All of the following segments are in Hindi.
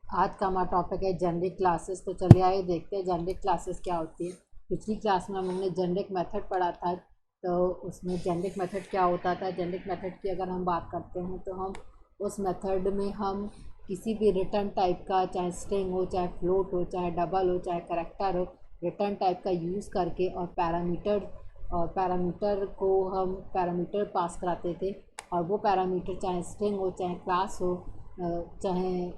आज का हमारा टॉपिक है जेनरिक क्लासेस। तो चलिए आइए देखते हैं जेनरिक क्लासेस क्या होती है। पिछली क्लास में हमने जेनरिक मेथड पढ़ा था, तो उसमें जेनरिक मेथड क्या होता था। जेनरिक मेथड की अगर हम बात करते हैं तो हम उस मेथड में हम किसी भी रिटर्न टाइप का, चाहे स्ट्रिंग हो, चाहे फ्लोट हो, चाहे डबल हो, चाहे करैक्टर हो, रिटर्न टाइप का यूज़ करके और पैरामीटर को हम पैरामीटर पास कराते थे। और वो पैरामीटर चाहे स्ट्रिंग हो, चाहे क्लास हो, चाहे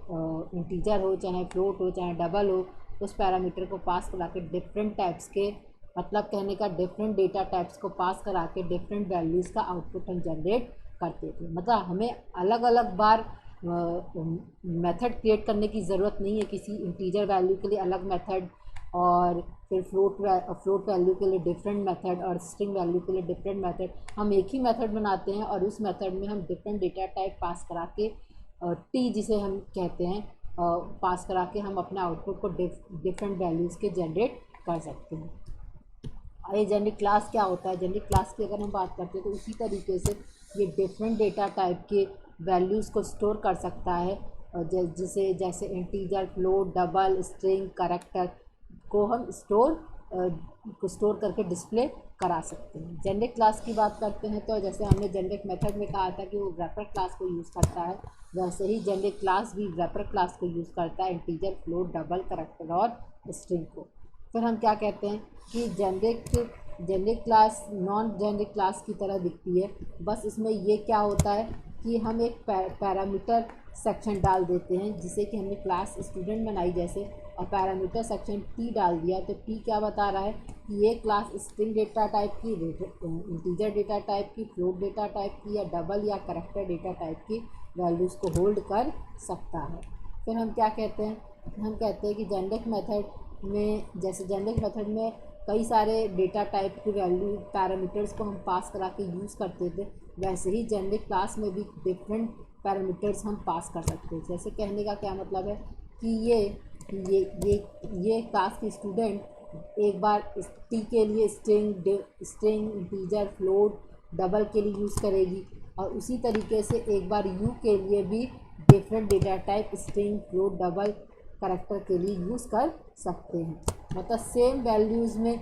इंटीजर हो, चाहे फ्लोट हो, चाहे डबल हो, उस पैरामीटर को पास करा के डिफरेंट टाइप्स के, मतलब कहने का डिफरेंट डेटा टाइप्स को पास करा के डिफरेंट वैल्यूज़ का आउटपुट हम जनरेट करते थे। मतलब हमें अलग अलग बार मेथड क्रिएट करने की ज़रूरत नहीं है। किसी इंटीजर वैल्यू के लिए अलग मेथड, और फिर फ्लोट वैल्यू के लिए डिफरेंट मेथड, और स्ट्रिंग वैल्यू के लिए डिफरेंट मेथड। हम एक ही मेथड बनाते हैं और उस मेथड में हम डिफरेंट डेटा टाइप पास करा के, टी जिसे हम कहते हैं, पास करा के हम अपने आउटपुट को डिफरेंट वैल्यूज़ के जनरेट कर सकते हैं। ये जेनरिक क्लास क्या होता है। जेनरिक क्लास की अगर हम बात करते हैं तो उसी तरीके से ये डिफरेंट डेटा टाइप के वैल्यूज़ को स्टोर कर सकता है, जिसे जैसे integer, float, double, string, character को हम स्टोर करके डिस्प्ले करा सकते हैं। जेनरिक क्लास की बात करते हैं तो जैसे हमने जेनरिक मेथड में कहा था कि वो रैपर क्लास को यूज़ करता है, वैसे ही जेनरिक क्लास भी रैपर क्लास को यूज़ करता है, इंटीजर, फ्लोट, डबल, करैक्टर और स्ट्रिंग को। फिर हम क्या कहते हैं कि generic class non generic class की तरह दिखती है। बस इसमें ये क्या होता है कि हम एक पैरामीटर सेक्शन डाल देते हैं, जिसे कि हमने क्लास स्टूडेंट बनाई जैसे, और पैरामीटर सेक्शन टी डाल दिया। तो टी क्या बता रहा है कि ये क्लास स्ट्रिंग डेटा टाइप की, इंटीजर डेटा टाइप की, फ्लोट डेटा टाइप की, या डबल या करैक्टर डेटा टाइप की वैल्यूज़ को होल्ड कर सकता है। फिर हम क्या कहते हैं, हम कहते हैं कि जेनरिक मेथड में, जैसे जेनरिक मेथड में कई सारे डेटा टाइप के वैल्यू पैरामीटर्स को हम पास करा के यूज़ करते थे, वैसे ही जेनरिक क्लास में भी डिफरेंट पैरामीटर्स हम पास कर सकते हैं। जैसे कहने का क्या मतलब है कि ये ये ये क्लास की स्टूडेंट एक बार टी के लिए स्ट्रिंग, इंटीजर, फ्लोट, डबल के लिए यूज़ करेगी, और उसी तरीके से एक बार यू के लिए भी different data type string, float, double, character के लिए यूज़ कर सकते हैं। मतलब सेम वैल्यूज़ में,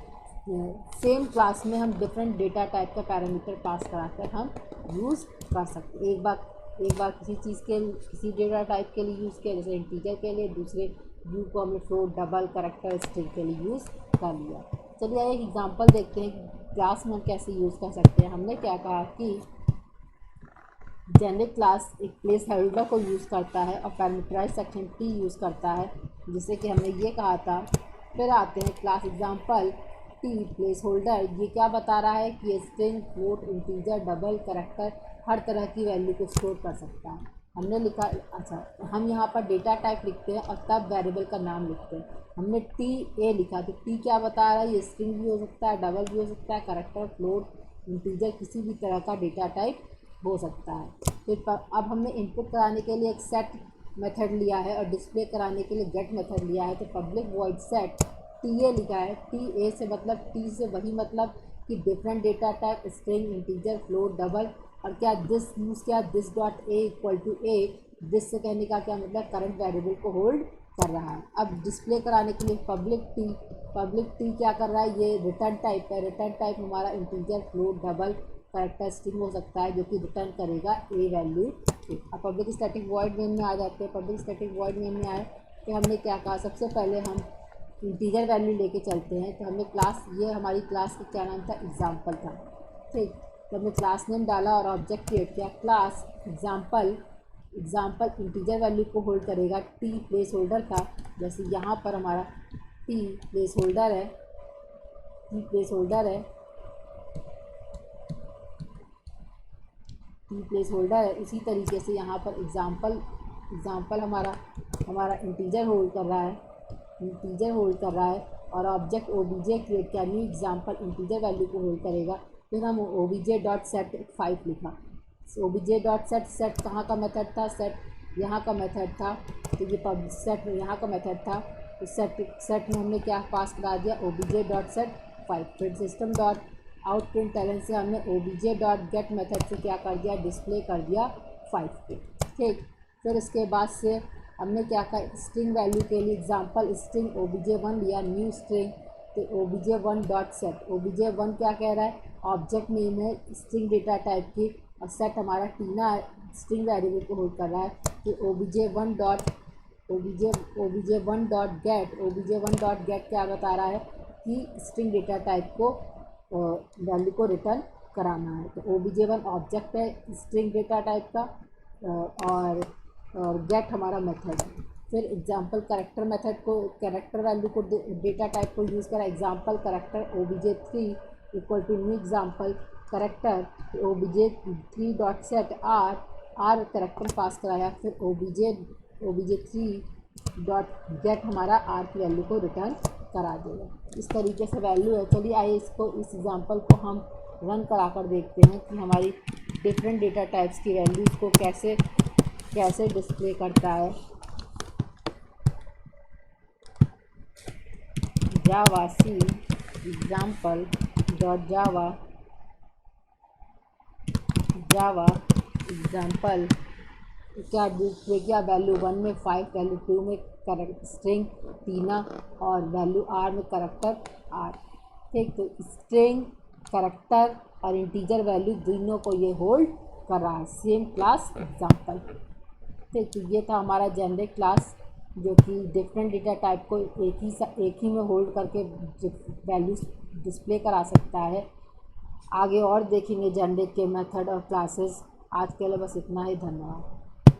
सेम क्लास में हम डिफरेंट डेटा टाइप का पैरामीटर पास कराकर हम यूज़ कर सकते हैं। एक बार किसी चीज़ के, किसी डेटा टाइप के लिए यूज़ किया, जैसे इंटीजर के लिए, दूसरे यू को हमने फ्लोट, डबल, करैक्टर, स्ट्रिंग के लिए यूज़ कर लिया। चलिए एक एग्जांपल देखते हैं कि क्लास में हम कैसे यूज़ कर सकते हैं। हमने क्या कहा कि जेनरिक क्लास एक प्लेस होल्डर को यूज़ करता है और पैरामीटराइज सेक्शन टी यूज़ करता है, जिसे कि हमने ये कहा था। फिर आते हैं class example T placeholder. ये क्या बता रहा है कि string, float, integer, double, character हर तरह की वैल्यू को स्टोर कर सकता है। हमने लिखा, अच्छा हम यहाँ पर डेटा टाइप लिखते हैं और तब वेरिएबल का नाम लिखते हैं। हमने टी ए लिखा, तो टी क्या बता रहा है, ये स्ट्रिंग भी हो सकता है, डबल भी हो सकता है, करैक्टर, फ्लोट, इंटीजर, किसी भी तरह का डेटा टाइप हो सकता है। फिर अब हमने इनपुट कराने के लिए एक सेट मेथड लिया है और डिस्प्ले कराने के लिए गेट मेथड लिया है। तो public void set T A लिखा है। टी ए से मतलब, टी से वही मतलब कि different data type, string, integer, float, double, और क्या दिस यूज़ किया, this dot a equal to a. This से कहने का क्या मतलब, करंट वेरिएबल को होल्ड कर रहा है। अब डिस्प्ले कराने के लिए पब्लिक टी क्या कर रहा है, ये रिटर्न टाइप है। रिटर्न टाइप हमारा integer, float, double, character, string हो सकता है, जो कि रिटर्न करेगा ए वैल्यू। अब पब्लिक स्टैटिक वॉइड मेन में आ जाते हैं। पब्लिक स्टैटिक वॉइड मेन में आए कि हमने क्या कहा, सबसे पहले हम इंटीजर वैल्यू लेके चलते हैं। तो हमने क्लास, ये हमारी क्लास का क्या नाम था, एग्जाम्पल था, ठीक। तो हमने क्लास नेम डाला और ऑब्जेक्ट क्रिएट किया, क्लास एग्जाम्पल इंटीजर वैल्यू को होल्ड करेगा। टी प्लेस होल्डर था, जैसे यहाँ पर हमारा टी प्लेस होल्डर है, टी प्लेस होल्डर है, टी प्लेस होल्डर है। इसी तरीके से यहाँ पर एग्जाम्पल हमारा इंटीजर होल्ड कर रहा है, और ऑब्जेक्ट ओबीजे क्रिएट किया, न्यू एग्जाम्पल इंटीजर वैल्यू को होल्ड करेगा। फिर हम ओबीजे डॉट सेट 5 लिखा। ओबीजे डॉट सेट कहाँ का मेथड था, सेट यहाँ का मेथड था। तो ये पब्लिक सेट यहाँ का मेथड था। तो सेट में हमने क्या पास करा दिया, ओबीजे डॉट सेट 5। फिर system dot out print talent से हमने ओबीजे डॉट गेट मेथड से क्या कर दिया, डिस्प्ले कर दिया 5 पे, ठीक। फिर इसके बाद से हमने क्या कहा, स्ट्रिंग वैल्यू के लिए एग्जांपल स्ट्रिंग obj1 लिया, न्यू स्ट्रिंग, तो obj1 डॉट सेट, obj1 क्या कह रहा है, ऑब्जेक्ट नेम है स्ट्रिंग डेटा टाइप की, और सेट हमारा टीना स्ट्रिंग वेरिएबल को होल्ड कर रहा है, तो obj1 डॉट गेट क्या बता रहा है कि स्ट्रिंग डेटा टाइप को वैल्यू को रिटर्न कराना है। तो obj1 ऑब्जेक्ट है स्ट्रिंग डेटा टाइप का, और गेट हमारा मेथड है। फिर एग्जांपल कैरेक्टर मेथड को, कैरेक्टर वैल्यू को डेटा टाइप को यूज़ करा, example character obj3 equal to new example character, obj3 dot set r character pass कराया, फिर obj3 डॉट गेट हमारा आर की वैल्यू को रिटर्न करा देगा। इस तरीके से वैल्यू है। चलिए आइए इस एग्जांपल को हम रन करा कर देखते हैं कि हमारी डिफरेंट डेटा टाइप्स की वैल्यूज़ को कैसे डिस्प्ले करता है। जावा सी एग्जाम्पल डॉट जावा एग्जाम्पल क्या डिस्प्ले किया, वैल्यू 1 में 5, वैल्यू 2 में करेक्ट स्ट्रिंग टीना, और वैल्यू आर में करेक्टर आर। ठीक, तो स्ट्रिंग करेक्टर और इंटीजर वैल्यू दोनों को ये होल्ड कर रहा है, सेम क्लास एग्जाम्पल। ठीक, तो ये था हमारा जेनेरिक क्लास जो कि डिफरेंट डेटा टाइप को एक ही में होल्ड करके वैल्यूज डिस्प्ले करा सकता है। आगे और देखेंगे जेनेरिक के मेथड और क्लासेस। आज के लिए बस इतना ही, धन्यवाद।